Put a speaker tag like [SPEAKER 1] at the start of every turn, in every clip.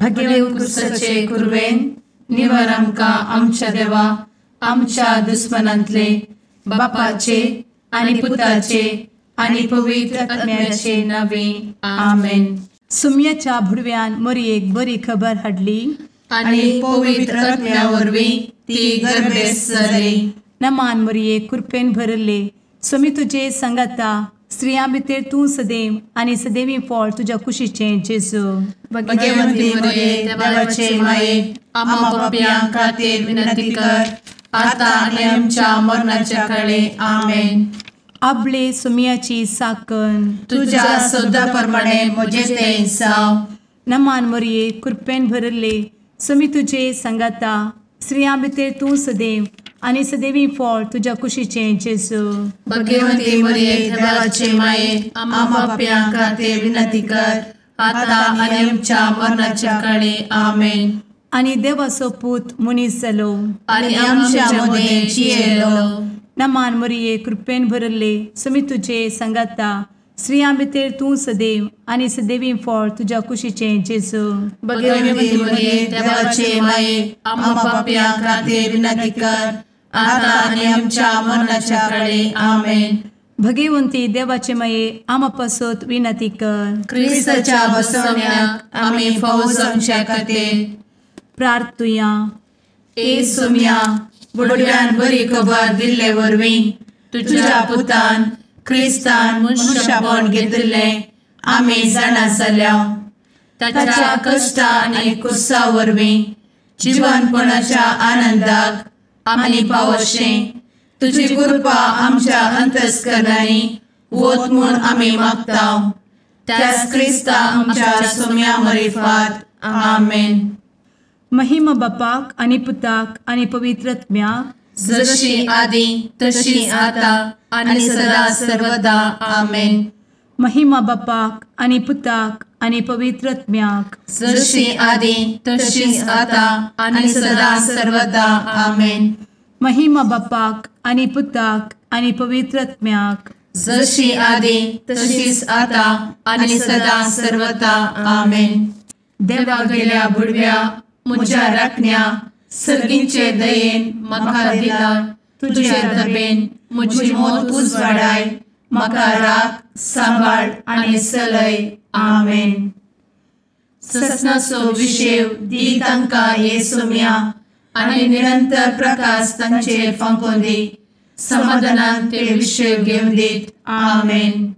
[SPEAKER 1] भगे उत्कृष्टाचे कुर्वेन निवार आमकां आमच्या देवा आमच्या दुस्मनांतले बापाचे आनी पुताचे आनी पवित्र आत्म्याचे नावे आमेन.
[SPEAKER 2] सुम्याच्या भुडव्यान मरयेक बरी खबर हाडली
[SPEAKER 1] आनी पवित्र आत्म्या वरवीं ती गर्भेस जाली.
[SPEAKER 2] नमान मरयेक कृपेन भरले सुमी तुजे संगता स्त्रियां भितर तूं सदैव आनी सदैवी फळ तुज्या कुशीचें जेजू.
[SPEAKER 1] भगवंती मरिये देवाचे माये आम्हा पाप्यां खातीर विनंती कर आता आनी आमच्या मरणाच्या काळी आमेन.
[SPEAKER 2] आपले सुमयाची साकन
[SPEAKER 1] तुझ्या सोदा प्रमाणे म्हजे तें जाव.
[SPEAKER 2] नमान मरये कृपेन भरले सुमी तुजे संगता स्त्रियां भितर तूं सदैव आनी सदैवी फळ तुज्या कुशीचें जेजू.
[SPEAKER 1] भगवंती मरिये देवाचे माये आम्हा पाप्यां खातीर विनंती कर आता आनी आमच्या मरणाच्या काळी आमेन.
[SPEAKER 2] आनी देवाचो पूत मनीस जालो
[SPEAKER 1] आनी आमच्या मदीं जियेलो.
[SPEAKER 2] नमान मरये कृपेन भरले सुमी तुजे संगता स्त्रियां भितर तूं सदैव आनी सदैवी फळ तुज्या कुशीचें जेजू.
[SPEAKER 1] भगवंती मरिये देवाचे माये आम्हा पाप्यां खातीर विनंती कर आता आनी आमच्या मरणाच्या काळी आमेन.
[SPEAKER 2] भगवंती देवाचे माये आमा पासत विनंती कर.
[SPEAKER 1] क्रिस्ताच्या बसवण्याक आमी फावो जावच्या खातीर
[SPEAKER 2] प्रार्थुया.
[SPEAKER 1] ए सुम्या बुडव्यान बरी खबर दिल्ले वरवीं तुज्या पुतान क्रिस्तान मनशापण घेतिल्लें आमी जाणा जाल्या. ताच्या कश्टा आनी कुसा वरवीं जिवनपणाच्या आनंदाक आमी पावशें तुजी कृपा आमच्या अंतस्करणांनी वत म्हूण आमी मागतांव. त्याच क्रिस्ता आमच्या सुम्या मरिफात आमेन.
[SPEAKER 2] महिमा बापाक आनी पुताक आनी पवित्र आत्म्याक
[SPEAKER 1] जशी आदी तशी आता आनी सदा सर्वदा आमेन.
[SPEAKER 2] महिमा बापाक आनी पुताक आनी पवित्र आत्म्याक
[SPEAKER 1] जशी आदी तशीच आता आनी सदा सर्वदा आमेन.
[SPEAKER 2] महिमा बापाक आनी पुताक आनी पवित्र आत्म्याक
[SPEAKER 1] जशी आदी तशीच आता आनी सदा सर्वदा आमेन. देवा गेल्या बुडव्या म्हज्या राखण्या सर्गींचे दयेन म्हाका दिला तुजे दबेन म्हजी मोत उजवाडाय म्हाका राख सांबाळ आनी चलय आमेन. ससनाचो विशेव दी तांकां हे सुम्या आनी निरंतर प्रकाश तांचेर फांकून दी. समाधानान ते विशेव घेवन दीत आमेन.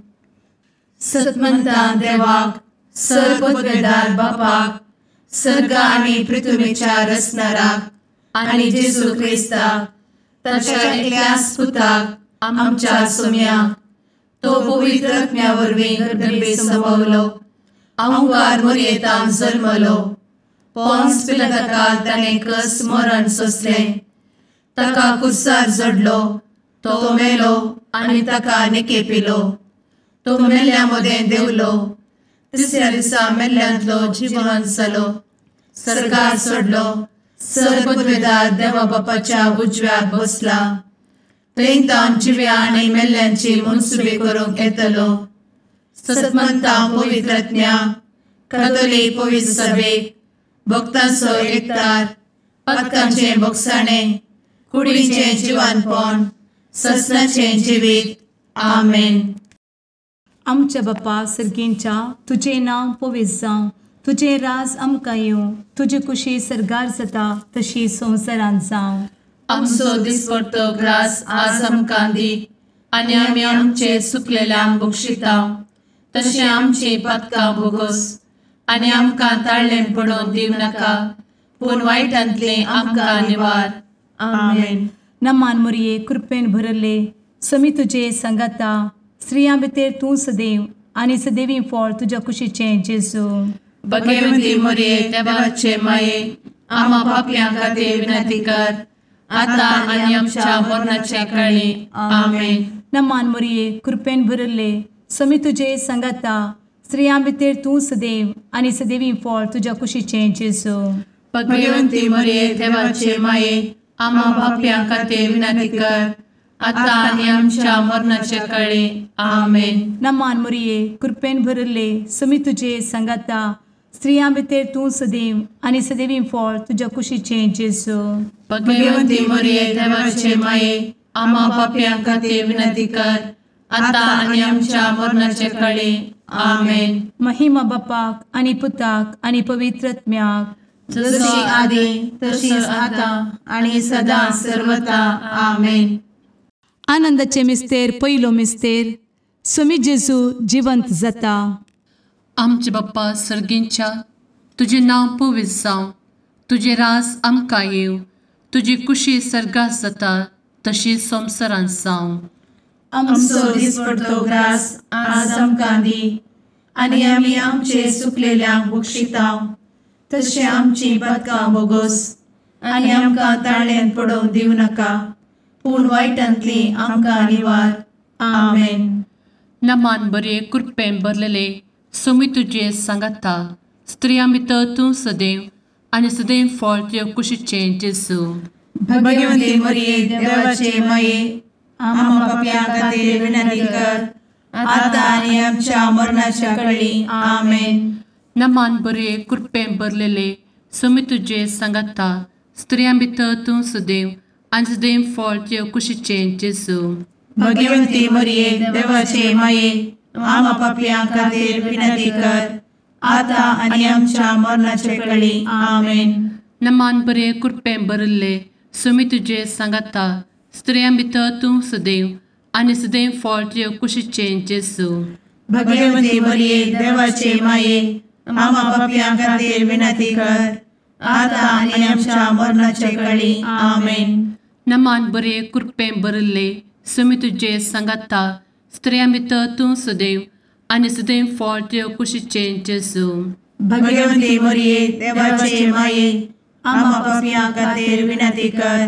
[SPEAKER 1] सतमंता देवाक सर्वपदवेदार बापाक सर्ग आनी पृथ्वीच्या रचणाराक आनी जेजू क्रिस्ताक ताच्या एकल्याच पुताक आमच्या सुम्याक तो पवित्र आत्म्या वरवीं गर्भे संभवलो. अंगार मरयेंत जल्मलो. पोंस पिलाताकाल ताणें कस मरण सोंसलें. ताका कुर्सार जडलो. तो मेलो आनी ताका निकेपिलो. तो मेल्ल्या मदें देंवलो. तिसऱ्या दिसा मेल्ल्यांतलो जिवंत जालो. सर्गार चडलो. सर्वपदवेदार देवा बापाच्या उजव्याक बसला. थंय जिव्या आनी मेल्ल्यांची मनसुबी करूंक येतलो. सतमंता पवित्र आत्म्या कातोलीक पवित्र सभेक भक्तांचो एकठार पातकांचें भोगसाणें कुडीचें जिवनपण ससनाचें जिवीत आमेन.
[SPEAKER 2] आमच्या बापा सर्गींच्या तुजें नांव पवित्र जावं. तुजें राज आमकां येवं. तुजी कुशी सर्गार जाता तशी संवसारांत जावं.
[SPEAKER 1] आमचो दिसपडटो ग्रास आज आमकां दी आनी आमी आमचे चुकलेल्यांक बक्षितांव. तशें आमची पातकां भोगोस आनी आमकां ताळ्ळें पडोवन दिव नाका पूण वायटांतलें आमकां निवार आमेन.
[SPEAKER 2] नमान मरये कृपेन भरले समी तुजे संगता स्त्रियां भितर तूं सदैव आनी सदैवी फळ तुज्या कुशीचें जेजू.
[SPEAKER 1] भगवंती मरिये देवाचे माये आम्हा पाप्यां खातीर विनंती कर आता आनी आमच्या मरणाच्या काळी आमेन.
[SPEAKER 2] नमान मरये कृपेन भरले समी तुजे संगता स्त्रियां भितर तूं सदैव आनी सदैवी फळ तुज्या कुशीचें जेजू.
[SPEAKER 1] भगवंती मरिये देवाचे माये आम्हा पाप्यां खातीर विनंती कर आता आनी आमच्या मरणाच्या काळी आमेन.
[SPEAKER 2] नमान मरये कृपेन भरले समी तुजे संगता स्त्रियां भितर तूं सदैव आनी सदैवी फळ तुज्या कुशीचें जेजू.
[SPEAKER 1] भगवंती मरिये देवाचे माये आम्हा पाप्यां खातीर विनंती कर आता आनी आमच्या मरणाचे काळी. आमेन.
[SPEAKER 2] महिमा बापाक आनी पुताक आनी पवित्रत्म्याक,
[SPEAKER 1] जशी आदी तशीच आता आणि सदा सर्वदा. आमेन.
[SPEAKER 2] आनंदाचे मिस्तेर पयलो मिस्तेर, स्वामी जेजू जिवंत जाता.
[SPEAKER 1] आमचे बाप्पा सर्गींच्या, तुझे नांव पवित्र जावं, तुझे राज आमकां येवं, तुजी कुशी सर्गात जाता तशी संवसारांत जावं. आमचो दिसपडटो ग्रास आज आमकां दी, आनी आमी आमचे सुकलेल्यांक बक्षितांव, तशें आमची पातकां बोगोस आनी आमकां ताळ्यान पडोवंक दिवं नाका, पूण वायटांतली आमकां निवार. आमेन. नमान बरे कृपेन भरलेले स्वामी तुजे सांगाता, स्त्रियां भितर तूं सदैव आनी सदैव फळ तुज्या कुशीचें जेजू. भगवंती मरिये देवाचे माये आम्हा पाप्यां खातीर विनंती कर आता आनी आमच्या मरणाच्या काळी. आमेन. नमान बरे कृपेन भरलेले स्वामी तुजे सांगाता, स्त्रियां भितर तूं सदैव आनी सदैव फळ तुज्या कुशीचें जेजू. भगवंती मरिये देवाचे माये आम्हा पाप्यां खातीर विनंती कर आता आनी आमच्या मरणाचे काळी. आमेन. नमान बरे कृपेन भरले स्वामी तुजे सांगाता, स्त्रियां भितर तूं सदैव आनी सदैव फळ तुज्या कुशीचें जेजू. भगवंती मरिये देवाचे माये आम्हा पाप्यां खातीर विनंती कर आता आनी आमच्या मरणाचे काळी. आमेन. नमान बरे कृपेन भरले स्वामी तुजे सांगाता, स्त्रियां भितर तूं सदैव आनी सदैव फळ तुज्या कुशीचें जेजू. भगवंती मरिये देवाचे माये आम्हा पाप्यां खातीर विनंती कर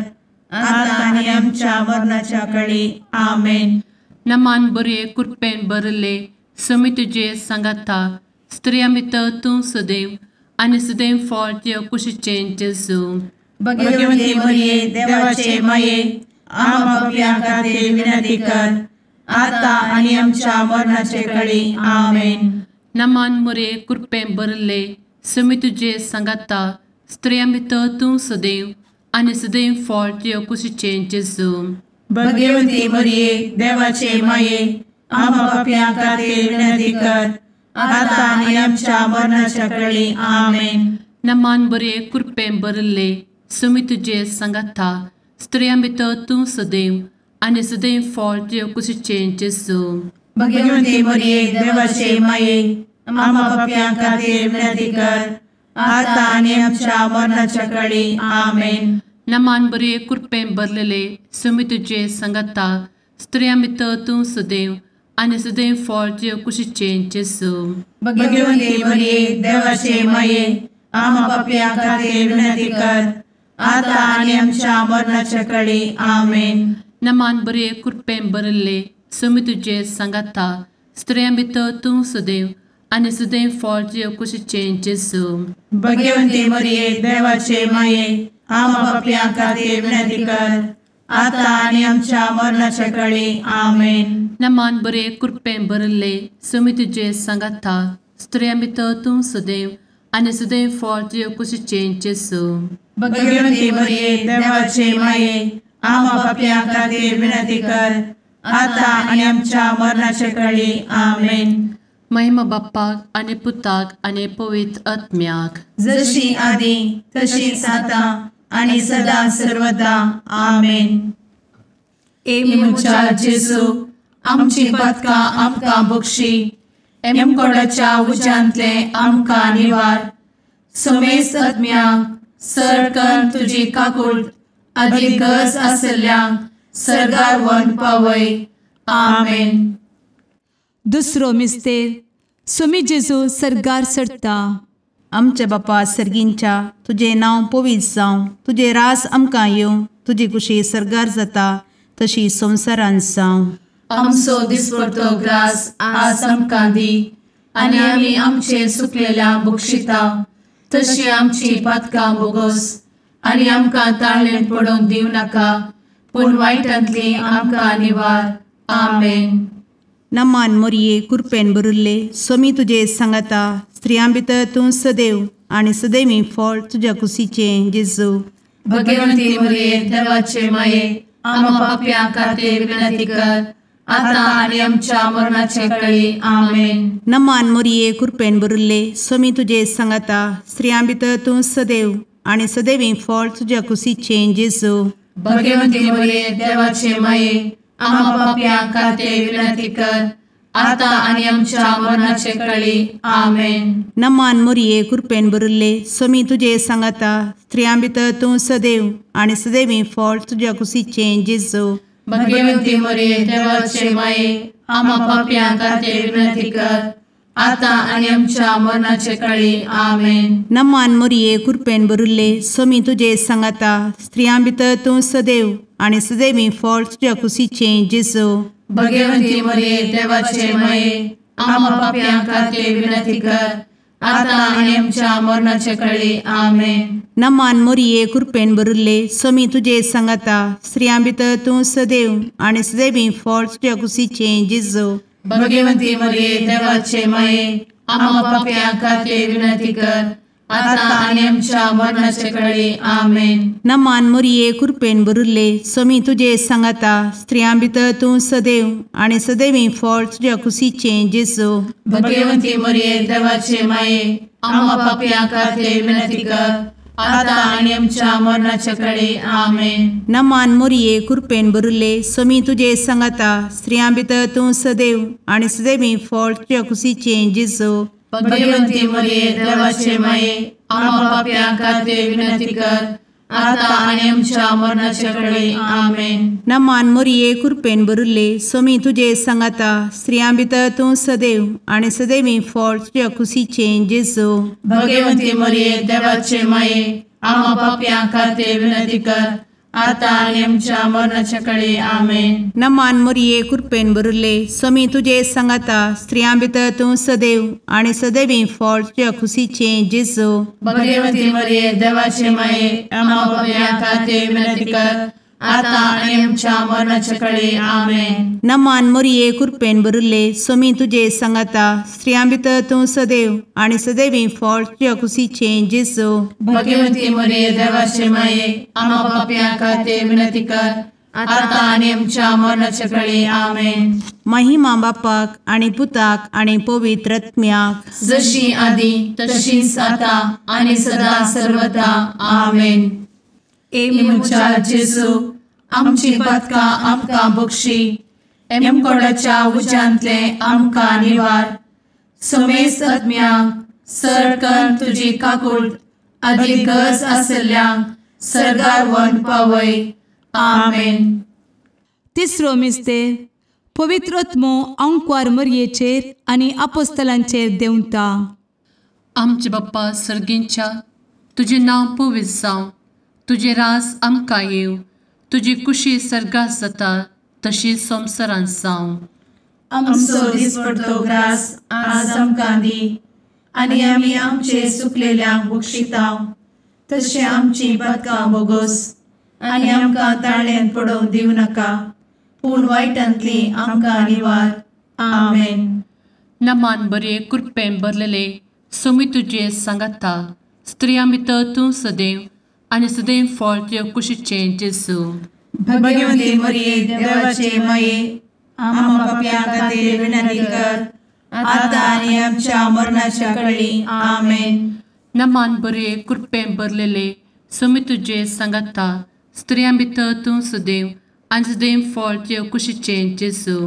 [SPEAKER 1] आता आनी आमच्या मरणाच्या काळी. आमेन. नमान बरे कृपेन भरले स्वामी तुजे सांगाता, स्त्रियां भितर तूं सदैव आनी सदैव फळ तुज्या कुशीचें जेजू. भगवंती मरिये देवाचे माये आम्हा पाप्यां खातीर विनंती कर आता आनी आमच्या मरणाचे काळी. आमेन. नमान बरे कृपेन भरले स्वामी तुजे सांगाता, स्त्रियां भितर तूं सदैव आनी सदैव फळ तुज्या कुशीचें जेजू. भगवंती मरिये देवाचे माये आम्हा पाप्यां खातीर विनंती कर आता आनी आमच्या मरणाच्या काळी. आमेन. नमान बरे कृपेन भरले स्वामी तुजे सांगाता, स्त्रियां भितर तूं सदैव आनी सदैव फळ तुज्या कुशीचें जेजू. भगवंती मरिये देवाचे माये आम्हा पाप्यां खातीर विनंती कर आता आनी आमच्या मरणाच्या काळी. आमेन. नमान बरे कृपेन भरलेले स्वामी तुजे सांगाता, स्त्रियां भितर तूं सदैव आनी सदैव फळ तुज्या कुशीचें जेजू. भगवंती मरिये देवाचे माये आम्हा पाप्यां खातीर विनंती कर आता आनी आमच्या मरणाच्या काळी. आमेन. नमान बरे कृपेन भरले स्वामी तुजे सांगाता, स्त्रियां भितर तूं सदैव आनी सदैव फळ तुज्या कुशीचें जेजू. भगवंती मरिये देवाचे माये आम्हा पाप्यां खातीर विनंती कर आता आनी आमच्या मरणाच्या काळी. आमेन. नमान बरे कृपेन भरले स्वामी तुजे सांगाता, स्त्रियां भितर तूं सदैव आनी सदैव फळ तुज्या कुशीचें जेजू. भगवंती मरिये देवाचे माये आम्हा पाप्यां खातीर विनंती कर आता आनी आमच्या मरणाच्या काळी. आमेन. महिमा बाप्पाक आनी पुताक आनी पवित्र आत्म्याक,
[SPEAKER 3] जशी आदी तशीच आता आणि सदा सर्वदा. आमेन.
[SPEAKER 1] मुचा जेजू आमची पातकां आमकां बक्षी, एमकोडाच्या उज्यांतले आमकां निवार. समेस्त आत्म्यांक सरकन तुजी काकूट आदी गरज आसल्यांक सर्गार व्हरून पावय. आमेन.
[SPEAKER 2] दुसरो मिस्तेर, स्वामी जेजू सर्गार सरता.
[SPEAKER 3] आमचे बापा सर्गींच्या, तुझे नांव पवित्र जावं, तुझे रास आमकां येवं, तुजी कुशी सर्गार जाता तशी संवसारांत जावं.
[SPEAKER 1] आमचो दिसपडटो ग्रास आज आमकां दी, आनी आमी आमचे सुकलेल्यांक बक्षितांव, तशी आमची पातकां बोगोस आनी आमकां ताळ्यान पडोवंक दिवं नाका, पूण वायटांतली आमकां निवार. आमेन.
[SPEAKER 3] नमान मोरये कृपेन भरुल्ले स्वामी तुझे सांगता स्त्रियां भितर तूं सदैव आणि सदैवी फळ तुझ्या कुशीचे जेजू.
[SPEAKER 1] भगवंती मरिये देवाचे माये आम्हा पाप्यां खातीर विनंती कर आता आणि आमच्या मरणाचे काळी आमेन.
[SPEAKER 3] नमान मोरये कृपेन भरुल्ले स्वामी तुझे सांगता स्त्रियां भितर तूं सदैव आणि सदैवी फळ तुझ्या कुशीचे जेजू.
[SPEAKER 1] भगवंती मरिये देवाचे माये आम्हा पाप्यां खातीर विनंती कर आता आणि आमच्या मरणाचे काळी आमेन.
[SPEAKER 3] नमान मोरये कृपेन भरुल्ले स्वामी तुझे सांगता स्त्रियां भितर तूं सदैव आणि सदैवी फळ तुझ्या कुशीचे जेजू.
[SPEAKER 1] भगवंती मरिये देवाचे माये आम्हा पाप्यां खातीर विनंती कर आता आणि आमच्या मरणाचे काळी आमेन.
[SPEAKER 3] नमान मोरये कृपेन भरुल्ले स्वामी तुझे सांगता स्त्रियां भितर तूं सदैव आणि सदैवी फळ तुझ्या कुशीचे जेजू.
[SPEAKER 1] भगवंती मरिये देवाचे माये आम्हा पाप्यां खातीर विनंती कर आता आणि आमच्या मरणाचे काळी आमेन.
[SPEAKER 3] नमान मोरये कृपेन भरुल्ले स्वामी तुझे सांगता स्त्रियां भितर तूं सदैव आणि सदैवी फळ तुझ्या कुशीचे जेजू.
[SPEAKER 1] भगवंती मरिये देवाचे माये आम्हा पाप्यां खातीर विनंती कर आता आणि आमच्या मरणाचे काळी आमेन.
[SPEAKER 3] नमान मोरये कृपेन भरुल्ले स्वामी तुझे सांगता स्त्रियां भितर तूं सदैव आणि सदैवी फळ तुझ्या कुशीचे जेजू.
[SPEAKER 1] भगवंती मरिये देवाचे माये आम्हा पाप्यां खातीर विनंती कर आता आणि आमच्या मरणाचे काळी आमेन.
[SPEAKER 3] नमान मोरये कृपेन भरुल्ले स्वामी तुझे सांगता स्त्रियां भितर तूं सदैव आणि सदैवी फळ तुझ्या कुशीचे जेजू.
[SPEAKER 1] भगवंती मरिये देवाचे माये आम्हा पाप्यां खातीर विनंती कर आता आणि आमच्या मरणाचे काळी आमेन.
[SPEAKER 3] नमान मोरये कृपेन भरुल्ले स्वामी तुझे सांगता स्त्रियां भितर तूं सदैव आणि सदैवी फळ तुझ्या कुशीचे जेजू.
[SPEAKER 1] भगवंती मरिये देवाचे माये आम्हा पाप्यां खातीर विनंती कर आता आणि आमच्या मरणाच्या काळी आमेन.
[SPEAKER 3] नमान मोरये कृपेन भरुल्ले स्वामी तुझे सांगता स्त्रियां भितर तूं सदैव आणि सदैवी फळ तुझ्या कुशीचे जेजू.
[SPEAKER 1] भगवंती मरिये देवाचे माये आम्हा पाप्यां खातीर विनंती कर आता आणि आमच्या मरणाच्या काळी आमेन.
[SPEAKER 3] नमान मोरये कृपेन भरुल्ले स्वामी तुझे सांगता स्त्रियां भितर तूं सदैव आणि सदैवी फळ तुझ्या कुशीचे जेजू.
[SPEAKER 1] भगवंती मरिये देवाचे माये आम्हा पाप्यां खातीर विनंती कर आता आणि आमच्या मरणाच्या काळी आमेन.
[SPEAKER 3] महिमा बापाक आणि पुताक आणि पवित्र आत्म्याक
[SPEAKER 1] जशी आधी तशीच आता आणि सदा सर्वदा आमेन. एमच्या जेजू आमची पदकां आमकां बक्षी एमकोडाच्या उज्यांतले आमकां निवार. समेस्त आत्म्यांक सरकन तुजी काकूट अधिक गरज आसल्ल्यांक सरगार व्हरून पावय. आमेन.
[SPEAKER 2] तिसरो मिस्तेर पवित्र आत्मो अंकवार मरयेचेर आनी आपोस्तलांचेर देंवता.
[SPEAKER 1] आमचे बाप्पा सर्गींच्या तुजें नांव पवित्र जावं, तुजें रास आमकां येव, तुजी कुशी सर्गास जाता तशीच संवसारांत जावं. आमचो दिसपडटो ग्रास आज आमकां दी आनी आमी आमचे चुकलेल्यांक बक्षितांव, तशें आमची पदकां बोगोस आनी आमकां ताळ्यान पडोवंक दिवं नाका, पूण वायटांतली आमकां निवार. आमेन. नमान बरे कृपेन भरलेले सोमी तुजे सांगता स्त्रियां भितर तूं सदैव आनी सदैव फळ तुज्या कुशीचे जेजू. भगवंती मरिये देवाचे माये आम्हा पाप्यां खातीर विनंती कर आता आनी आमच्या मरणाच्या काळी आमेन. नमान बरे कृपेन भरलेले सोमी तुजे सांगता स्त्रियां भितर तूं सदैव आनी सदैव फळ तुज्या कुशीचे जेजू.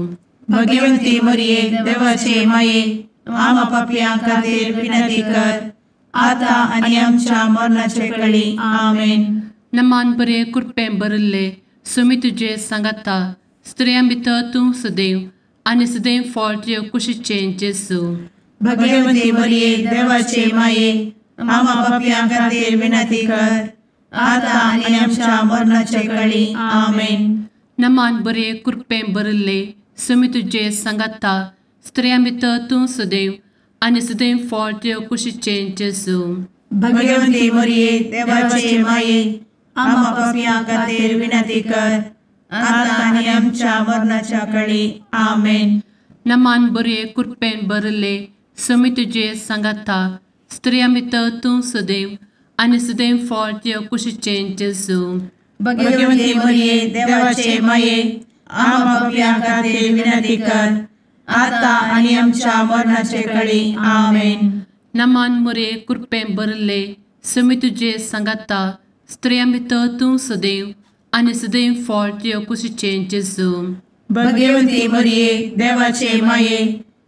[SPEAKER 1] भगवंती मरिये देवाचे माये आम्हा पाप्यां खातीर विनंती कर आता आनी आमच्या मरणाचे काळी आमेन. नमान बरे कृपेन भरले सोमी तुजे सांगता स्त्रियां भितर तूं सदैव आनी सदैव फळ तुज्या कुशीचे जेजू. भगवंती मरिये देवाचे माये आम्हा पाप्यां खातीर विनंती कर आता आनी आमच्या मरणाचे काळी आमेन. नमान बरे कृपेन भरले सोमी तुजे सांगता स्त्रियां भितर तूं सदैव आनी सदैव फळ तुज्या कुशीचे जेजू. भगवंती मरिये देवाचे माये आम्हा पाप्यां खातीर विनंती कर आता आनी आमच्या मरणाच्या काळी आमेन. नमान बरे कृपेन भरले समी तुझे सांगाता स्त्रियां भितर तूं सदैव आनी सदैव फळ तुझ्या कुशीचें जेजू
[SPEAKER 4] भगवंती मरिये देवाचे माये आम्हा पापियां खातीर विनंती कर आता आणि आमच्या मरणाचे काळी आमेन.
[SPEAKER 1] नमान बरे कृपेन भरले समी तुझे सांगाता स्त्रियां भितर तूं सदैव आनी सदैव फळ तुझ्या कुशीचें जेजू
[SPEAKER 4] भगवंती मरिये देवाचे माये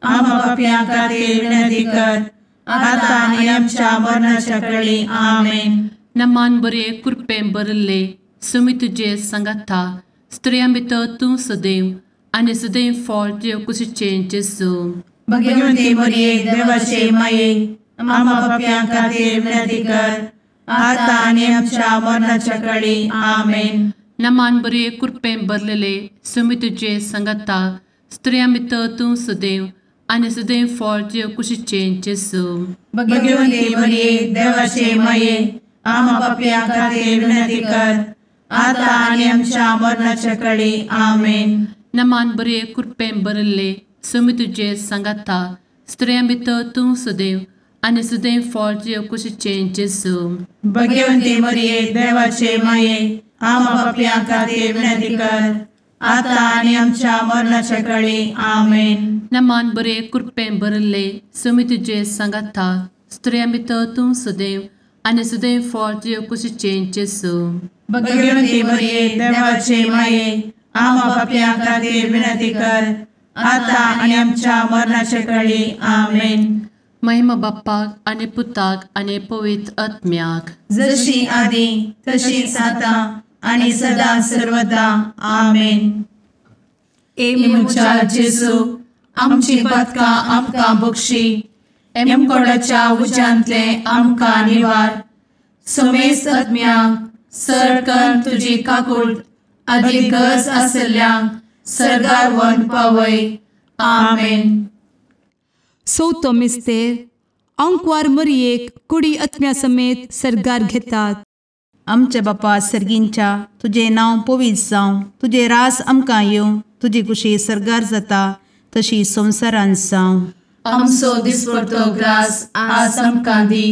[SPEAKER 4] आम्हा पापियां खातीर विनंती कर आता आणि आमच्या मरणाच्या काळी आमेन.
[SPEAKER 1] नमान बरे कृपेन भरले समी तुझे सांगाता स्त्रियां भितर तूं सदैव आनी सदैव फळ तुझ्या कुशीचें जेजू
[SPEAKER 4] भगवंती मरिये देवाचे माये आम्हा पापियां खातीर विनंती कर आता आणि आमच्या मरणाच्या काळी आमेन.
[SPEAKER 1] नमान बरे कृपेन भरलेले समी तुझे सांगाता स्त्रियां भितर तूं सदैव आनी सदैव फळ तुझ्या कुशीचें जेजू
[SPEAKER 4] भगवंती मरिये देवाचे माये आम्हा पापियां खातीर विनंती कर आता आणि आमच्या मरणाच्या काळी आमेन.
[SPEAKER 1] नमान बरे कृपेन भरले समी तुझे सांगाता स्त्रियां भितर तूं सदैव आनी सदैव फळ तुझ्या कुशीचें जेजू
[SPEAKER 4] भगवंती मरिये देवाचे माये आम्हा पापियां खातीर विनंती कर आता आणि आमच्या मरणाच्या काळी आमेन.
[SPEAKER 1] नमान बरे कृपेन भरले समी तुझे सांगाता स्त्रियां भितर तूं सदैव आनी सदैव फळ तुझ्या कुशीचें जेजू
[SPEAKER 4] भगवंती मरिये देवाचे माये आम्हा पापियां खातीर विनंती कर आता आणि आमच्या मरणाच्या काळी आमेन.
[SPEAKER 1] महिमा बाप्पाक आनी पुताक आनी पवित्र आत्म्याक
[SPEAKER 4] जशी आदी तशीच आता आणि सदा सर्वदा आमेन.
[SPEAKER 2] मुचा जेजू आमची पदकां आमकां बक्षी एमकोडाच्या उज्यांतले आमकां निवार समेस्त आत्म्यांक सरकन तुजी काकूट अधिक गरज आसल्यांक सरगार वन पावय. आमेन. चवथो मिस्तेर अंकवार मरियेक कुडी आत्म्या समेत सरगार घेतात.
[SPEAKER 3] आमच्या बापा सर्गींच्या तुझे नांव पवित्र जावं, तुझे रास आमकां येवं, तुजी कुशी सरगार जाता तशी संवसारांत जावं.
[SPEAKER 2] आमचो दिसपडटो ग्रास आज आमकां दी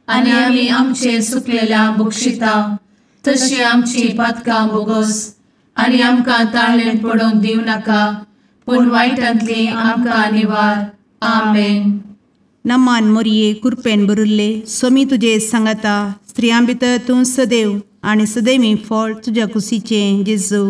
[SPEAKER 2] आनी आमी आमचे सुकलेल्यांक बक्षिता तशी आमची पातकां बोगोस आनी आमकां ताळ्ळेन पडोवंक दिवं नाका पूण वायटांतली आमकां निवार. आमेन.
[SPEAKER 3] नमान मरिये कृपेन भरिल्ले समी तुजे सांगाता स्त्रियां भितर तूं सदैव आनी सदैवी फळ तुज्या कुशीचें जेजू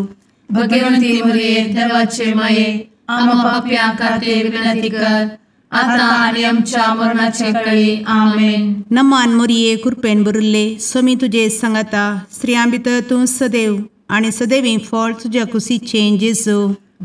[SPEAKER 2] भगवंती मरिये देवाचे माये आम्हा पापियां खातीर विनंती कर आता आनी आमच्या मरणाचे काळी. आमेन.
[SPEAKER 3] नमान मरिये कृपेन भरिल्ले समी तुजे सांगाता स्त्रियां भितर तूं सदैव आनी सदैवी फळ तुज्या कुशीचें जेजू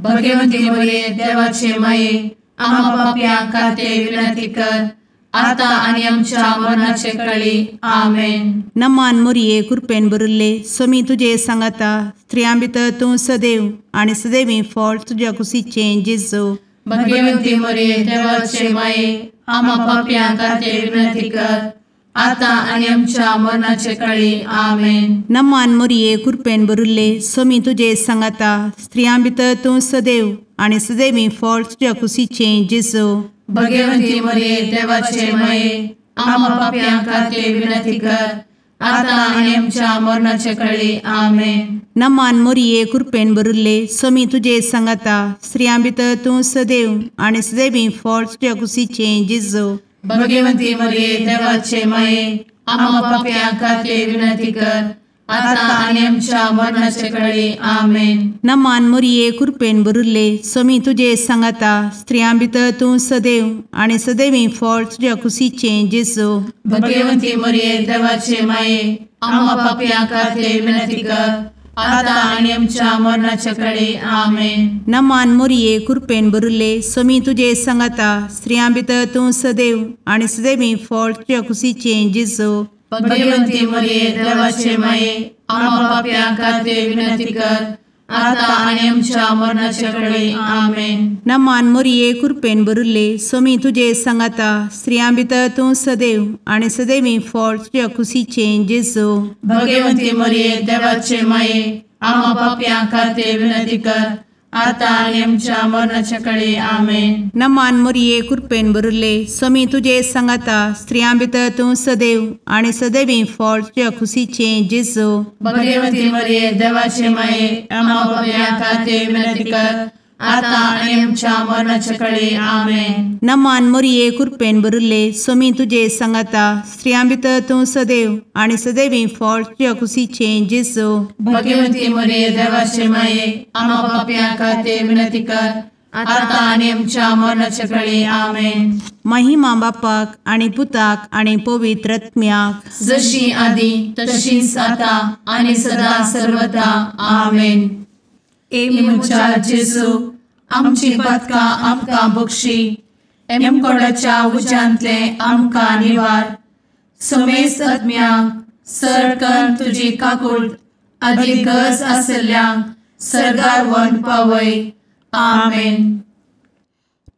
[SPEAKER 2] भगवंती मरिये देवाचे माये आम्हा पापियां खातीर विनंती कर आता आनी आमच्या मरणाचे काळी. आमेन.
[SPEAKER 3] नमान मरिये कृपेन भरिल्ले समी तुजे सांगाता स्त्रियां भितर तूं सदैव आनी सदैवी फळ तुज्या कुशीचें जेजू
[SPEAKER 2] भगवंती मरिये देवाचे माये आम्हा पापियां खातीर विनंती कर आता आनी आमच्या मरणाचे काळी. आमेन.
[SPEAKER 3] नमान मरिये कृपेन भरिल्ले समी तुजे सांगाता स्त्रियां भितर तूं सदैव आनी सदैवी फळ तुज्या कुशीचें जेजू
[SPEAKER 2] भगवंती मरिये देवाचे माये आम्हा पापियां खातीर विनंती कर आता आनी आमच्या मरणाचे काळी. आमेन.
[SPEAKER 3] नमान मरिये कृपेन भरिल्ले समी तुजे सांगाता स्त्रियां भितर तूं सदैव आनी सदैवी फळ तुज्या कुशीचें जेजू
[SPEAKER 2] भगवंती मरिये देवाचे माये आम्हा पापियां खातीर विनंती कर आता आनी आमच्या मरणाचे काळी. आमेन.
[SPEAKER 3] नमान मरिये कृपेन भरिल्ले समी तुजे सांगाता स्त्रियां भितर तूं सदैव आनी सदैवी फळ तुज्या कुशीचें जेजू
[SPEAKER 2] भगवंती मरिये देवाचे माये आम्हा पापियां खातीर विनंती कर आता आनी आमच्या मरणाचे काळी. आमेन.
[SPEAKER 3] नमान मरिये कृपेन भरिल्ले समी तुजे सांगाता स्त्रियां भितर तूं सदैव आनी सदैवी फळ तुज्या कुशीचें जेजू
[SPEAKER 2] भगवंती मरिये देवाचे माये आम्हा पापियां खातीर विनंती कर आता आनी आमच्या मरणाचे काळी. आमेन.
[SPEAKER 3] नमान मरिये कृपेन भरिल्ले समी तुजे सांगाता स्त्रियां भितर तूं सदैव आनी सदैवी फळ तुज्या कुशीचें जेजू
[SPEAKER 2] भगवंती मरिये देवाचे माये आम्हा पापियां खातीर विनंती कर
[SPEAKER 4] आता आणि आमच्या मरणाच्या काळी आमेन.
[SPEAKER 3] नमान मोरये कृपेन बरुले स्वामी तुझे सांगाता स्त्रियां भितर तूं सदैव आणि सदैवी फळ तुझ्या खुशीचे जेजू.
[SPEAKER 4] भगवती मरिये देवाचे माये आम्हा पापियां खातीर विनंती कर, आता आणि आमच्या मरणाच्या काळी आमेन.
[SPEAKER 3] नमान मोरये कृपेन बरुले स्वामी तुझे सांगाता स्त्रियां भितर तूं सदैव आणि सदैवी फळ तुझ्या खुशीचे जेजू.
[SPEAKER 4] भगवती मरिये देवाचे माये आम्हा पापियां खातीर विनंती कर, आता आणि आमच्या मरणाच्या काळी आमेन.
[SPEAKER 3] महिमा बापाक आणि पुताक आणि पवित्र आत्म्याक
[SPEAKER 4] जशी आधी तशीच आता आणि सदा सर्वदा आमेन. एमुच्या जेजू आमची पदकां आमकां बक्षी, एमकोडाच्या उज्यांतले आमकां निवार. समेस्त आत्म्यांक सरकन तुजी काकूट अधिक गरज आसल्ल्यांक सर्गार व्हरून पावय. आमेन.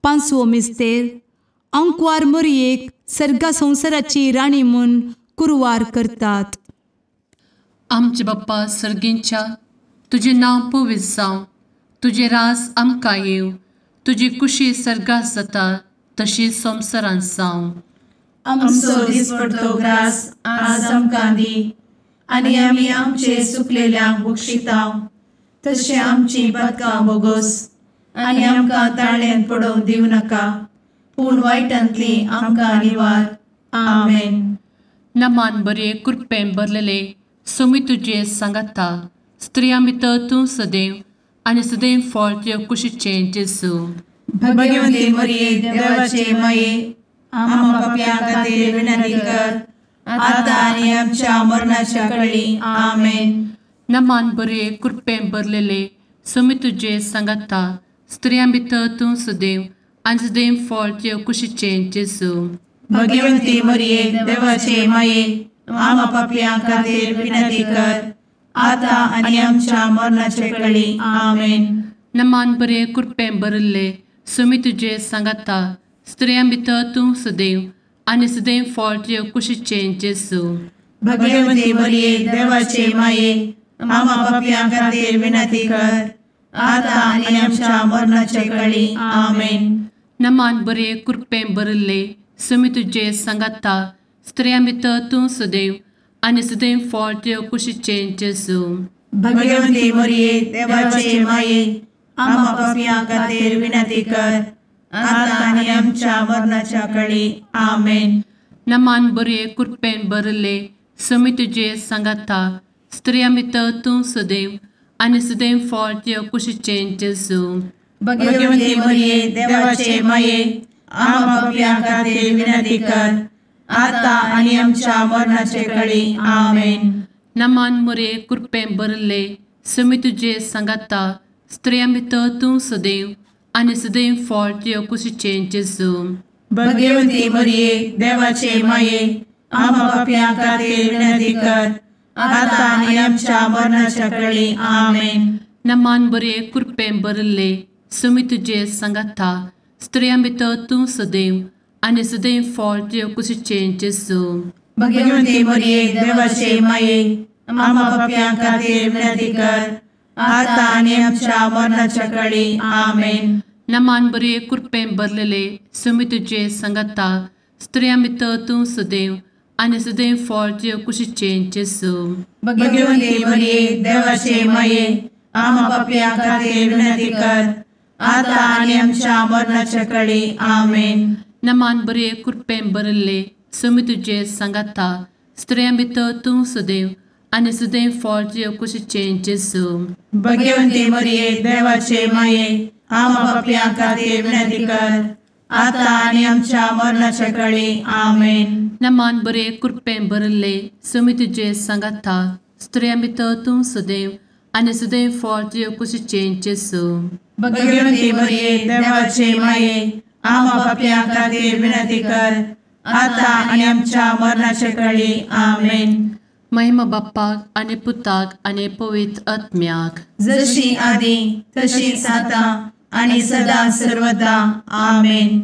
[SPEAKER 5] पांचवो मिस्तेर अंकवार मोरयेक सर्गा संवसाराची राणी म्हूण कुरवार करतात.
[SPEAKER 1] आमचे बाप्पा सर्गींच्या तुझे नांव पवित्र जावं, तुझे रास आमकां येव, तुजी कुशी सर्गास जाता तशी संवसारांत जावं.
[SPEAKER 4] आमचो दिसपडटो ग्रास आज आमकां दी, आनी आमी आमचे सुकलेल्यांक बक्षितांव. तशें आमची पदकां बोगोस आनी आमकां ताळ्यान पडोवंक दिवं नाका, पूण वायटांतली आमकां निवार. आमेन.
[SPEAKER 1] नमान बरे कृपेन भरलेले सोमी तुझे सांगाता स्त्रियां भितर तूं सदैव आणि सदैव फळ तुझ्या कुशीचे जेजू.
[SPEAKER 4] भगवती मरिये देवाचे माये आम्हा पापियां खातीर विनंती कर, आता आनी आमच्या मरणाच्या काळी आमेन.
[SPEAKER 1] नमान बरे कृपेन भरलेले सोमी तुझे सांगाता स्त्रियां भितर तूं सदैव आणि सदैव फळ तुझ्या कुशीचे जेजू.
[SPEAKER 4] भगवती मरिये देवाचे माये आम्हा पापियां खातीर विनंती कर, आता आनी आमच्या मरणाच्या काळी आमेन.
[SPEAKER 1] नमान बरे कृपेन भरले सोमी तुझे सांगाता स्त्रियां भितर तूं सदैव आणि सदैव फळ तुझ्या कुशीचे जेजू.
[SPEAKER 4] भगवती मरिये देवाचे माये आम्हा पापियां खातीर विनंती कर, आता आनी आमच्या मरणाच्या काळी आमेन.
[SPEAKER 1] नमान बरे कृपेन भरले सोमी तुझे सांगाता स्त्रियां भितर तूं सदैव आणि सदैव फळ तुझ्या कुशीचे जेजू.
[SPEAKER 4] भगवती मरिये देवाचे माये आम्हा पापियां खातीर विनंती कर, आता आनी आमच्या मरणाच्या काळी आमेन.
[SPEAKER 1] नमान बरे कृपेन भरले सोमी तुझे सांगाता स्त्रियां भितर तूं सदैव आणि सदैव फळ तुझ्या कुशीचे जेजू.
[SPEAKER 4] भगवती मरिये देवाचे माये आम्हा पापियां खातीर विनंती कर, आता आनी आमच्या मरणाच्या काळी आमेन.
[SPEAKER 1] नमान बरे कृपेन भरले सोमी तुझे सांगाता स्त्रियां भितर तूं सदैव आणि सदैव फळ तुझ्या कुशीचे जेजू.
[SPEAKER 4] भगवती मरिये देवाचे माये आम्हा पापियां खातीर विनंती कर, आता आनी आमच्या मरणाच्या काळी आमेन.
[SPEAKER 1] नमान बरे कृपेन भरले सोमी तुझे सांगाता स्त्रियां भितर तूं सदैव आणि सदैव फळ तुझ्या कुशीचे जेजू.
[SPEAKER 4] भगवती मरिये देवाचे माये आम्हा पापियां खातीर विनंती कर, आता आनी आमच्या मरणाच्या काळी आमेन.
[SPEAKER 1] नमान बरे कृपेन भरलेले सोमी तुझे सांगाता स्त्रियां भितर तूं सदैव आणि सदैव फळ तुझ्या कुशीचे जेजू.
[SPEAKER 4] भगवती मरिये देवाचे माये आम्हा पापियां खातीर विनंती कर, आता आनी आमच्या मरणाच्या काळी आमेन.
[SPEAKER 1] नमान बरे कृपेन भरले सोमी तुझे सांगाता स्त्रियां भितर तूं सदैव आणि सदैव फळ तुझ्या कुशीचे जेजू.
[SPEAKER 4] भगवती मरिये देवाचे माये आम्हा पापियां खातीर विनंती कर, आता आनी आमच्या मरणाच्या काळी आमेन.
[SPEAKER 1] नमान बरे कृपेन भरले सोमी तुझे सांगाता स्त्रियां भितर तूं सदैव आणि सदैव फळ तुझ्या कुशीचे जेजू.
[SPEAKER 4] भगवती मरिये देवाचे माये आम्हा पापियां खातीर विनंती कर, आता आनी आमच्या मरणाच्या काळी आमेन.
[SPEAKER 1] महिमा बाप्पाक आणि पुताक आणि पवित्र आत्म्याक
[SPEAKER 4] जशी आधी तशीच आता आणि सदा सर्वदा आमेन.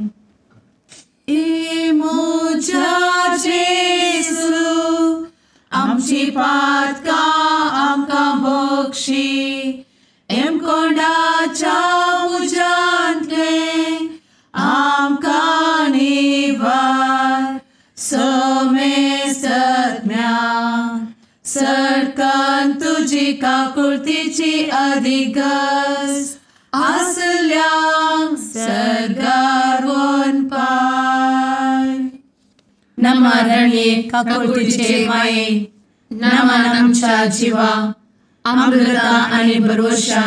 [SPEAKER 4] मोजा जेसू आमची पातकां आमकां बक्षी, एम कोंडाच्या तुझी काकुळतीची अधिगस आसल्या सर्गार वन पाय. नमारणे काकुळतीचे माये नमान आमच्या जिवा अमृता आणि भरोशा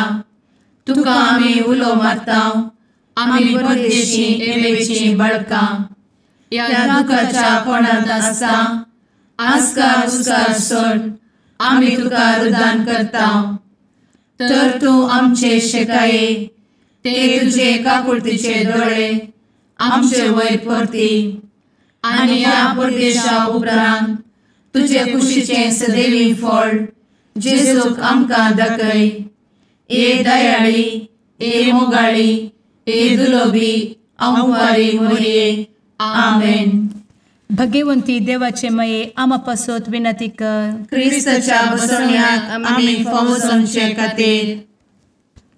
[SPEAKER 4] तुका आम्ही उलो मारताव. आम्ही परदेशी येवेची बळका या दुखाच्या कोणात असता आस्कार उस्कार सोड आम्ही तुका रुदान करताव. तर तू आमचे शेकाये ते तुझे काकुळतीचे डोळे आमचे वयर परती आणि या परदेशा उपरांत तुझे कुशीचे सदैवी फळ जेजूक आमकां दाखय. ए दयाळी ए मोगाळी ए दुलोबी अंवारी मोरये. आमेन.
[SPEAKER 5] भगवंती देवाचे मये आमा पासत विनंती कर.
[SPEAKER 4] क्रिस्ताच्या बसवण्याक आम्ही फावो समचे खातीर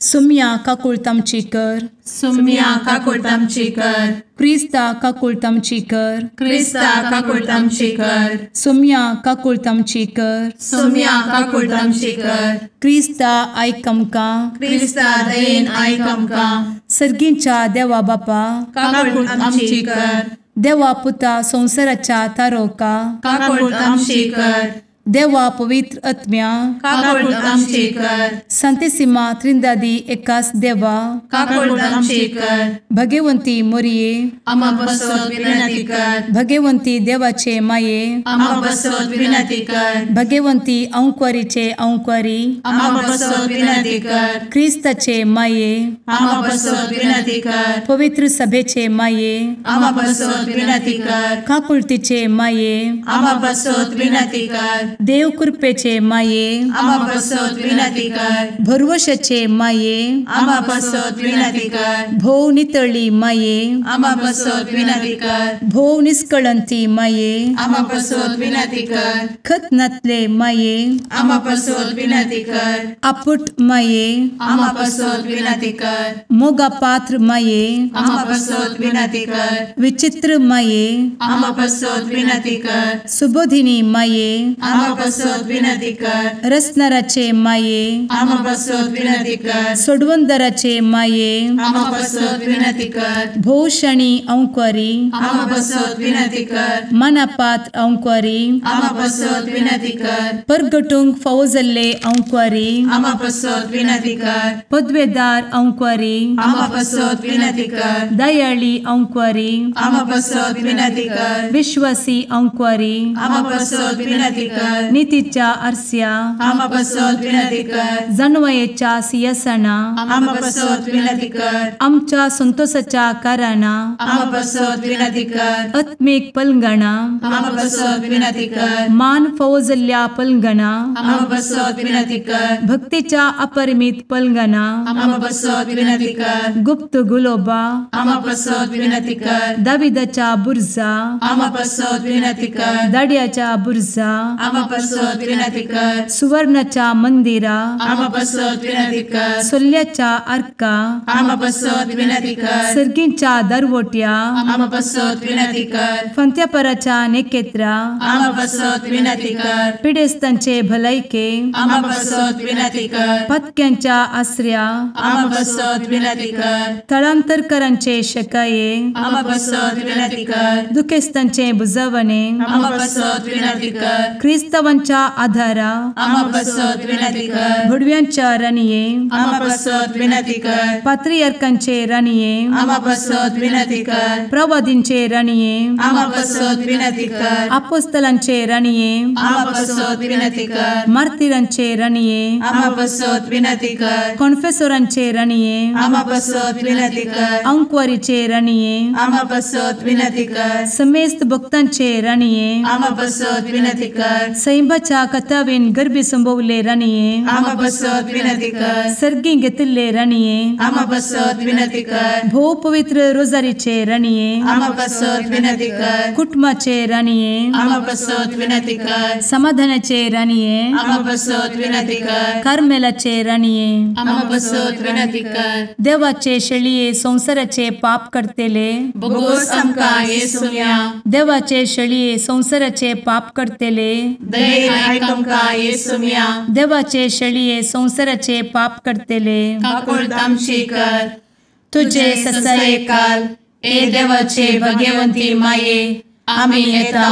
[SPEAKER 5] सुम्या काकुळतामची कर.
[SPEAKER 4] सुम्या काकुळतामची कर.
[SPEAKER 5] क्रिस्ता काकुळतामची कर.
[SPEAKER 4] क्रिस्ता काकुळतामची कर.
[SPEAKER 5] सुम्या काकुळतामची कर.
[SPEAKER 4] सुम्या काकुळतामची कर.
[SPEAKER 5] क्रिस्ता आयक आमकां.
[SPEAKER 4] क्रिस्ता दयेन आयक आमकां.
[SPEAKER 5] सर्गींच्या देवा बापा
[SPEAKER 4] काकुळतामची कर.
[SPEAKER 5] देवा पुता संसाराच्या तारोका
[SPEAKER 4] काकुळतामची कर.
[SPEAKER 5] देवा पवित्र आत्म्या
[SPEAKER 4] काकुळतामची कर.
[SPEAKER 5] सांतेसिमा त्रिंदादी एकाच देवा
[SPEAKER 4] काकुळतामची कर.
[SPEAKER 5] भगवंती मोरये
[SPEAKER 4] आमा बसवत विनंती कर.
[SPEAKER 5] भगवंती देवाचे माये
[SPEAKER 4] आमा बसवत विनंती कर.
[SPEAKER 5] भगवंती अंकुरीचे अंकुरी
[SPEAKER 4] आमा बसवत विनंती कर.
[SPEAKER 5] ख्रिस्ताचे माये
[SPEAKER 4] आमा बसवत विनंती कर.
[SPEAKER 5] पवित्र सभेचे माये
[SPEAKER 4] आमा बसवत विनंती कर.
[SPEAKER 5] काकुळतीचे माये
[SPEAKER 4] आमा बसवत विनंती कर.
[SPEAKER 5] देव कृपेचे माये
[SPEAKER 4] आमा बसवत विनंती कर.
[SPEAKER 5] भरवशाचे माये
[SPEAKER 4] आमा बसवत विनंती कर.
[SPEAKER 5] भोव नितळी माये
[SPEAKER 4] आमा बसवत विनंती कर.
[SPEAKER 5] भोव निष्कळंती माये
[SPEAKER 4] आमा बसवत विनंती कर.
[SPEAKER 5] खतनातले माये
[SPEAKER 4] आमा बसवत विनंती कर.
[SPEAKER 5] आपुट माये
[SPEAKER 4] आमा बसवत विनंती कर.
[SPEAKER 5] मोगा पात्र माये
[SPEAKER 4] आमा बसवत विनंती कर.
[SPEAKER 5] विचित्र माये
[SPEAKER 4] आमा बसवत विनंती कर.
[SPEAKER 5] सुबोधिनी माये
[SPEAKER 4] आमा बसवत विनंती कर.
[SPEAKER 5] रसनाराचे माये
[SPEAKER 4] आमा बसवत विनंती कर.
[SPEAKER 5] सोडवंदराचे माये
[SPEAKER 4] आमा बसवत विनंती कर.
[SPEAKER 5] भोषणी अंकुरी
[SPEAKER 4] आमा बसवत विनंती कर.
[SPEAKER 5] मनापात्र अंकुरी
[SPEAKER 4] आमा बसवत विनंती कर.
[SPEAKER 5] परगटूंक फौजल्ले अंकुरी
[SPEAKER 4] आमा बसवत विनंती कर.
[SPEAKER 5] पदवेदार अंकुरी
[SPEAKER 4] आमा बसवत विनंती कर.
[SPEAKER 5] दयाळी अंकुरी
[SPEAKER 4] आमा बसवत विनंती कर.
[SPEAKER 5] विश्वासी अंकुरी
[SPEAKER 4] आमा बसवत विनंती कर.
[SPEAKER 5] नीतीच्या आरस्या
[SPEAKER 4] आमा बसवत विनंती कर.
[SPEAKER 5] जाणवायेच्या सिंहासना
[SPEAKER 4] आमा बसवत विनंती कर.
[SPEAKER 5] आमच्या संतोषाच्या कारणा
[SPEAKER 4] आमा बसवत विनंती कर.
[SPEAKER 5] आत्मिक पलंगणा
[SPEAKER 4] आमा बसवत विनंती कर.
[SPEAKER 5] मान फौजल्ल्या पलंगणा
[SPEAKER 4] आमा बसवत विनंती कर.
[SPEAKER 5] भक्तीच्या अपरिमित पलंगणा
[SPEAKER 4] आमा बसवत विनंती कर.
[SPEAKER 5] गुप्त गुलोबा
[SPEAKER 4] आमा बसवत विनंती कर.
[SPEAKER 5] दाविदाच्या बुर्जा
[SPEAKER 4] आमा बसवत विनंती कर.
[SPEAKER 5] दाड्याच्या बुर्जा
[SPEAKER 4] आमा बसवत विनंती कर.
[SPEAKER 5] सुवर्णाच्या मंदिरा
[SPEAKER 4] आमा बसवत विनंती कर.
[SPEAKER 5] सोल्याच्या अर्का
[SPEAKER 4] आमा बसवत विनंती कर.
[SPEAKER 5] सर्गींच्या दरवोट्या
[SPEAKER 4] आमा बसवत विनंती कर.
[SPEAKER 5] फंत्यापराच्या नेकेत्रा
[SPEAKER 4] आमा बसवत विनंती कर.
[SPEAKER 5] पिडेस्तांचे भलायके
[SPEAKER 4] आमा बसवत विनंती कर.
[SPEAKER 5] पथक्यांच्या आसऱ्या
[SPEAKER 4] आमा बसवत विनंती कर.
[SPEAKER 5] स्थळांतरकरांचे शकाये
[SPEAKER 4] आमा बसवत विनंती कर.
[SPEAKER 5] दुखेस्तांचे बुजावणे
[SPEAKER 4] आमा बसवत विनंती कर.
[SPEAKER 5] ख्रिस्तवांच्या आधारा
[SPEAKER 4] आमा बसवत विनंती कर.
[SPEAKER 5] भडव्यांच्या राणीये
[SPEAKER 4] आमा बसवत विनंती कर.
[SPEAKER 5] पात्रियार्कांचे राणीये
[SPEAKER 4] आमा बसवत विनंती कर.
[SPEAKER 5] प्रवादींचे राणीये
[SPEAKER 4] आमा बसवत विनंती कर.
[SPEAKER 5] अपोस्तलांचे राणीये
[SPEAKER 4] आमा बसवत विनंती कर.
[SPEAKER 5] मार्तिरांचे राणीये
[SPEAKER 4] आमा बसवत विनंती कर.
[SPEAKER 5] कॉन्फेसोरांचे राणीये
[SPEAKER 4] आमा बसवत विनंती कर.
[SPEAKER 5] अंकुरीचे राणीये
[SPEAKER 4] आमा बसवत विनंती कर.
[SPEAKER 5] समेस्त भक्तांचे राणीये
[SPEAKER 4] आमा बसवत विनंती कर.
[SPEAKER 5] सैंबाच्या कथावेन गर्भी संभवले राणीये
[SPEAKER 4] आमा बसवत विनंती कर.
[SPEAKER 5] सर्गी घेतले राणीये
[SPEAKER 4] आमा बसवत विनंती कर.
[SPEAKER 5] भो पवित्र रोजारीचे राणीये
[SPEAKER 4] आमा बसवत विनंती कर.
[SPEAKER 5] कुटुंबाचे राणीये
[SPEAKER 4] आमा बसवत विनंती कर.
[SPEAKER 5] समाधानाचे राणीये
[SPEAKER 4] आमा बसवत विनंती कर.
[SPEAKER 5] कार्मेलाचे राणीये
[SPEAKER 4] आमा बसवत विनंती कर.
[SPEAKER 5] देवाचे शेळिये संसाराचे पाप करतेले
[SPEAKER 4] बोगोस आमकां येसूया.
[SPEAKER 5] देवाचे शेळिये संसाराचे पाप करतेले
[SPEAKER 4] दये आयक आमकां येसू मिया
[SPEAKER 5] देवाचे शेळये संवसाराचे पाप करतेले
[SPEAKER 4] काकूळ आमची कर
[SPEAKER 5] तुझे ससाये काल
[SPEAKER 4] ए देवाचे भगवंती माये आमी येता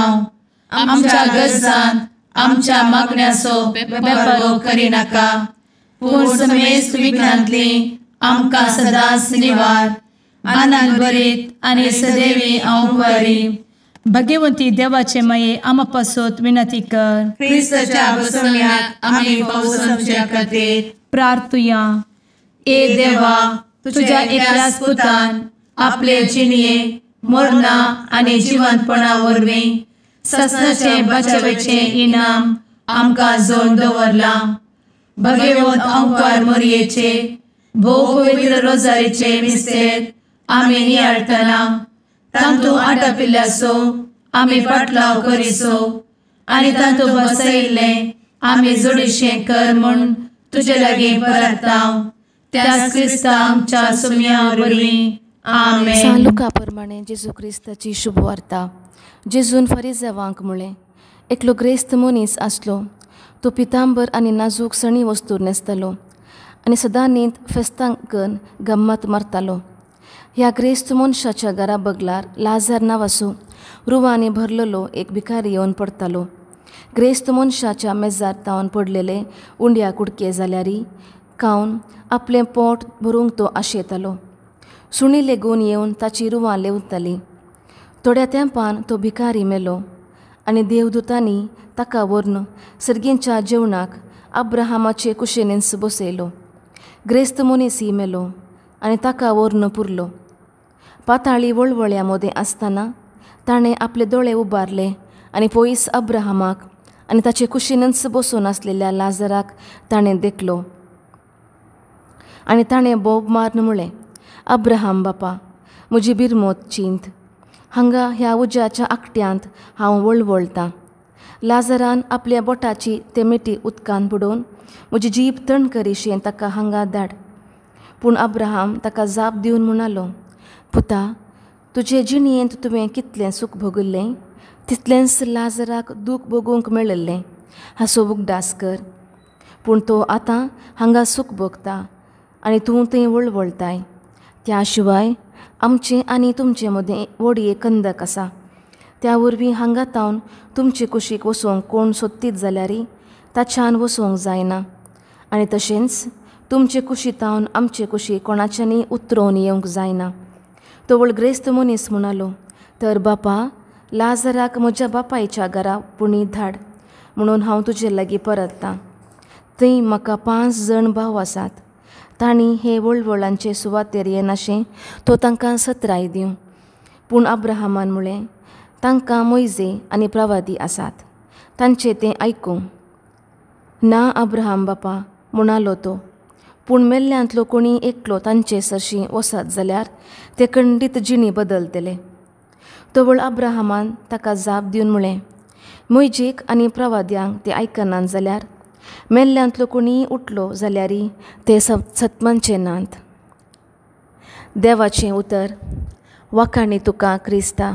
[SPEAKER 4] आमच्या गरजांत आमच्या मागण्याचो बेपारो करी नाका पूण समेस्त विघ्नांतली आमकां सदांच निवार आनंद बरीत आनी सदैवी आंवकारी
[SPEAKER 5] भगवंती देवाचे माये आम पासत विनंती कर
[SPEAKER 4] क्रिस्ताच्या बसवण्यात आमी पावस आमच्या खातीर
[SPEAKER 5] प्रार्थुया
[SPEAKER 4] ए देवा तुझ्या एकल्याच पुतान आपले जिणये मरणा आनी जिवंतपणा वरवीं ससनाचे बचावेचे इनाम आमकां जोड दवरला भगवंत आंवकार मोरयेचे भोव पवित्र रोजारीचे मिस्तेर आमी नियाळटना तांतू आटापिल्ल्यासो आमी पाटलाव करिसो आनी तांतू बसयिल्ले आमी जोडीशें कर म्हूण तुजे लागीं परतांव त्याच क्रिस्ता आमच्या सुम्या वरवीं आमेन.
[SPEAKER 2] सांत लुका प्रमाणे जेजू क्रिस्ताची शुभ वार्ता. जेजून फरिसांवांक म्हळें, एकलो ग्रेस्त मनीस आसलो. तो पितांबर आनी नाजूक सणी वस्तू न्हेसतालो आनी सदां न्हीद फेस्तांकन गम्मत मारतालो. ह्या ग्रेस्त मनशाच्या घरा बगलार लाजार नांवाचो रुवांनी भरलेलो एक भिकारी येवन पडतालो. ग्रेस्त मनशाच्या मेजार तावन पडलेले उंड्या कुडके जाल्यारी खावन आपलें पोट भरूंक तो आशेतालो. सुणी लेगून येवन ताची रुवां लेवताली. थोड्या तेंपान तो भिकारी मेलो आनी ताका व्हरून सर्गींच्या जेवणाक अब्राहमाचे कुशेनींस बसयलो. ग्रेस्त मनीसय मेलो आनी ताका व्हरून पुरलो. पाताळी वळवळ्या मदें आसतना ताणें आपले दोळे उबारले आनी पयस अब्राहमाक आनी ताचे कुशीनच बसून आसलेल्या लाजराक ताणें देखलो. आनी ताणें बोब मारून म्हळें, अब्राहम बापा, म्हजी बिरमोत चिंत. हांगा ह्या उज्याच्या आकट्यांत हांव वळवळटां. लाजरान आपल्या बोटाची ते मिठी उदकान बुडोवन म्हजी जीब तण करीशें ताका हांगा धाड. पूण अब्राहम ताका जाप दिवन म्हणालो, पुता, तुजे जिणयेंत तुवें कितलें सूख भोगिल्लें तितलेंच लाजराक दूख भोगूंक मेळिल्लें हाचो उगडास कर. पूण तो आतां हांगा सूख भोगता आनी तूं थंय वळवळटाय. त्या शिवाय आमचें आनी तुमचे मदें व्हडी एक कंदक आसा. त्या वरवीं हांगा तावन तुमचे कुशीक वचोंक कोण सोदतीत जाल्यारी ताच्यान वचोंक जायना. आनी तशेंच तुमचे कुशी तावन आमचे कुशी कोणाच्यांनी उतरोवन येवंक जायना. तो व्हडग्रेस्त मनीस म्हणालो, तर बापा, लाजराक म्हज्या बापायच्या घरा पुणी धाड, म्हणून हांव तुजे लागीं परततां. थंय म्हाका 5 जण भाव आसात. तांणी हे वळवळांचे सुवातेर येनाशें तो तांकां सत्राय दिवं. पूण अब्राहमान म्हळें, तांकां मोइजे आनी प्रवादी आसात, तांचें तें आयकूं. ना अब्राहम बापा, म्हणालो तो. पूण मेल्ल्यांतलो कोणी एकलो तांचे सरशीं वसत जाल्यार ते खंडीत जिणी बदलतले. तो वळ अब्राहमान ताका जाप दिवन म्हळें, मोइजेक आनी प्रवाद्यांक ते आयकनात जाल्यार मेल्ल्यांतलो कोणी उठलो जाल्यारी ते सत्मांचे नांत. देवाचें उतर. वाखाणी तुका क्रिस्ता.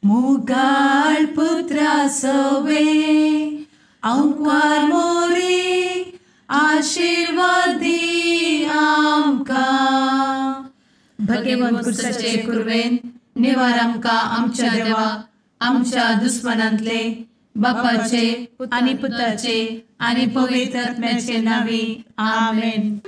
[SPEAKER 4] मुगाळ पुत्रा सवे अंकार मोरी आशीर्वाद दी आमकां. भगवंत कुर्साचे कुरवेन निवार आमकां आमच्या देवा आमच्या दुस्मनांतले बापाचे आणि पुत्राचे आणि पवित्र आत्म्याचे नावे आमेन.